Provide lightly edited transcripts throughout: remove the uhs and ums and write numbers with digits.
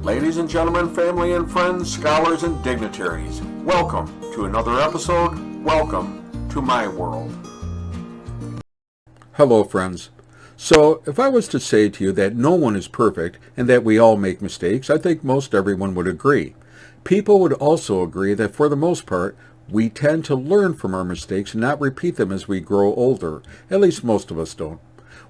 Ladies and gentlemen, family and friends, scholars and dignitaries, welcome to another episode. Welcome to my world. Hello, friends. So, if I was to say to you that no one is perfect and that we all make mistakes, I think most everyone would agree. People would also agree that for the most part, we tend to learn from our mistakes and not repeat them as we grow older. At least most of us don't.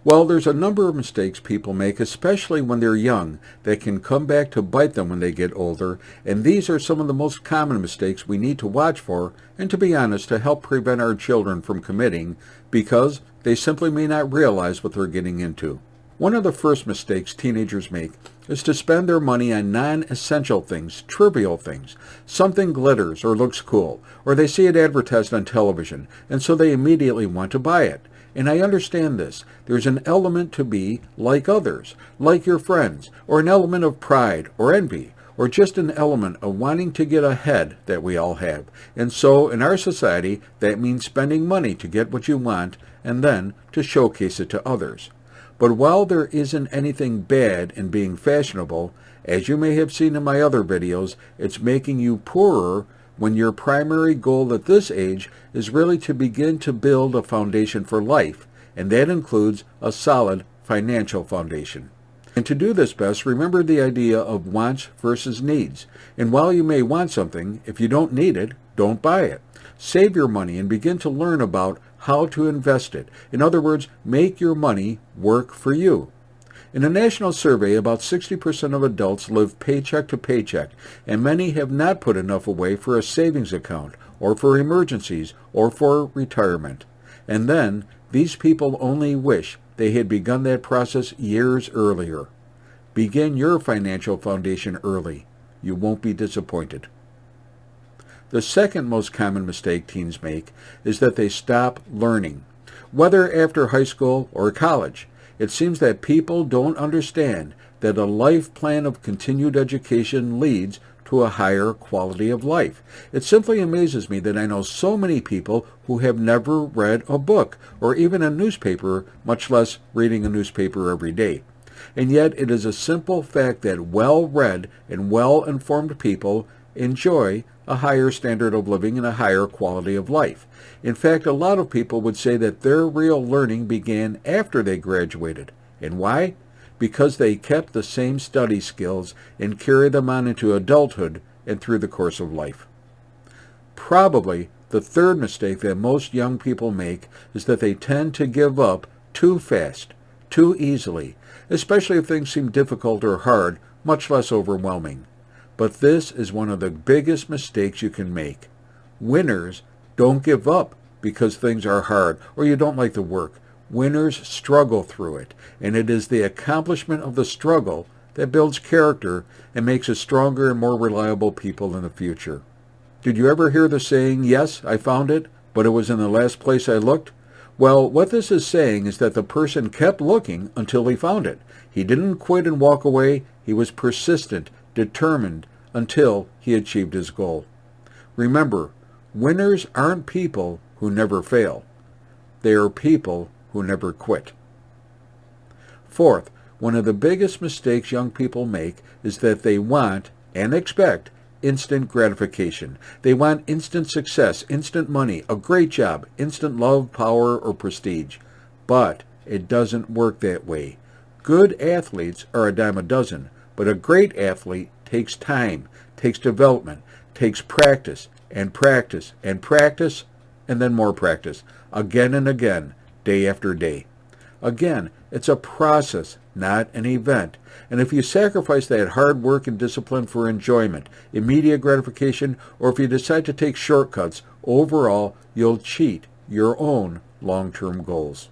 Well, there's a number of mistakes people make, especially when they're young, that can come back to bite them when they get older, and these are some of the most common mistakes we need to watch for, and to be honest, to help prevent our children from committing, because they simply may not realize what they're getting into. One of the first mistakes teenagers make is to spend their money on non-essential things, trivial things. Something glitters or looks cool, or they see it advertised on television, and so they immediately want to buy it. And I understand this. There's an element to be like others, like your friends, or an element of pride or envy, or just an element of wanting to get ahead that we all have. And so in our society, that means spending money to get what you want and then to showcase it to others. But while there isn't anything bad in being fashionable, as you may have seen in my other videos, it's making you poorer when your primary goal at this age is really to begin to build a foundation for life, and that includes a solid financial foundation. And to do this best, remember the idea of wants versus needs. And while you may want something, if you don't need it, don't buy it. Save your money and begin to learn about how to invest it. In other words, make your money work for you. In a national survey, about 60% of adults live paycheck to paycheck, and many have not put enough away for a savings account, or for emergencies, or for retirement. And then, these people only wish they had begun that process years earlier. Begin your financial foundation early. You won't be disappointed. The second most common mistake teens make is that they stop learning. Whether after high school or college, it seems that people don't understand that a life plan of continued education leads to a higher quality of life. It simply amazes me that I know so many people who have never read a book or even a newspaper, much less reading a newspaper every day. And yet it is a simple fact that well-read and well-informed people enjoy a higher standard of living and a higher quality of life. In fact, a lot of people would say that their real learning began after they graduated. And why? Because they kept the same study skills and carried them on into adulthood and through the course of life. Probably the third mistake that most young people make is that they tend to give up too fast, too easily, especially if things seem difficult or hard, much less overwhelming. But this is one of the biggest mistakes you can make. Winners don't give up because things are hard or you don't like the work. Winners struggle through it, and it is the accomplishment of the struggle that builds character and makes us stronger and more reliable people in the future. Did you ever hear the saying, "Yes, I found it, but it was in the last place I looked"? Well, what this is saying is that the person kept looking until he found it. He didn't quit and walk away. He was persistent, determined, until he achieved his goal. Remember, winners aren't people who never fail. They are people who never quit. Fourth, one of the biggest mistakes young people make is that they want and expect instant gratification. They want instant success, instant money, a great job, instant love, power, or prestige. But it doesn't work that way. Good athletes are a dime a dozen, but a great athlete takes time, takes development, takes practice, and practice, and practice, and then more practice, again and again, day after day. Again, it's a process, not an event. And if you sacrifice that hard work and discipline for enjoyment, immediate gratification, or if you decide to take shortcuts, overall, you'll cheat your own long-term goals.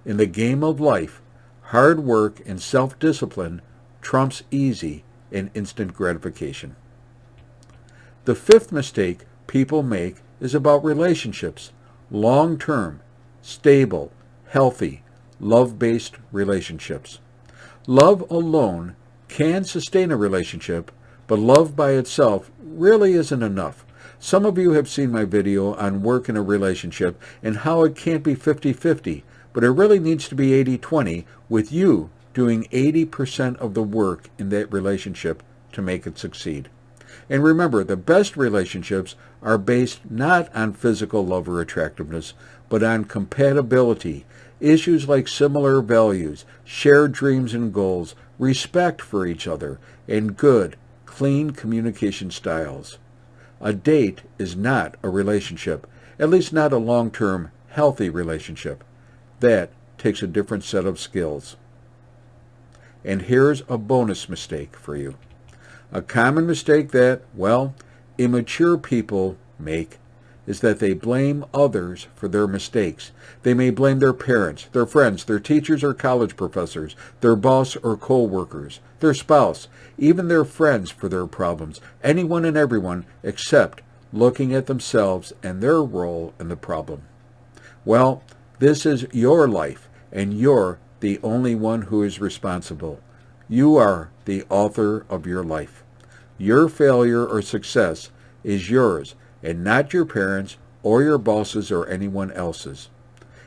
In the game of life, hard work and self-discipline trumps easy and instant gratification. The fifth mistake people make is about relationships. Long-term, stable, healthy, love-based relationships. Love alone can sustain a relationship, but love by itself really isn't enough. Some of you have seen my video on work in a relationship and how it can't be 50-50, but it really needs to be 80-20, with you doing 80% of the work in that relationship to make it succeed. And remember, the best relationships are based not on physical love or attractiveness, but on compatibility, issues like similar values, shared dreams and goals, respect for each other, and good, clean communication styles. A date is not a relationship, at least not a long-term, healthy relationship. That takes a different set of skills. And here's a bonus mistake for you. A common mistake that, well, immature people make is that they blame others for their mistakes. They may blame their parents, their friends, their teachers or college professors, their boss or co-workers, their spouse, even their friends for their problems, anyone and everyone except looking at themselves and their role in the problem. Well, this is your life, and you're the only one who is responsible. You are the author of your life. Your failure or success is yours, and not your parents or your bosses or anyone else's.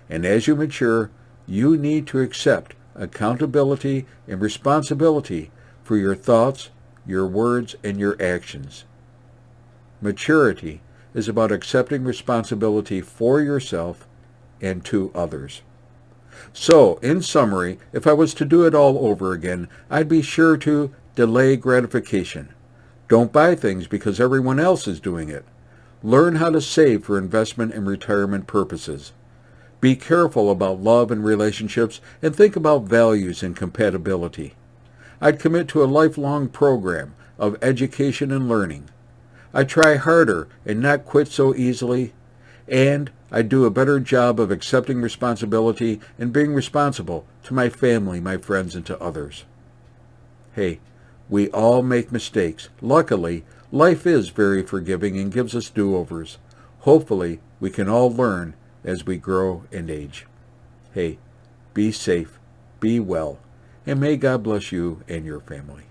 And as you mature, you need to accept accountability and responsibility for your thoughts, your words, and your actions. Maturity is about accepting responsibility for yourself and to others. So, in summary, if I was to do it all over again, I'd be sure to delay gratification. Don't buy things because everyone else is doing it. Learn how to save for investment and retirement purposes. Be careful about love and relationships, and think about values and compatibility. I'd commit to a lifelong program of education and learning. I'd try harder and not quit so easily. And I'd do a better job of accepting responsibility and being responsible to my family, my friends, and to others. Hey, we all make mistakes. Luckily, life is very forgiving and gives us do-overs. Hopefully, we can all learn as we grow and age. Hey, be safe, be well, and may God bless you and your family.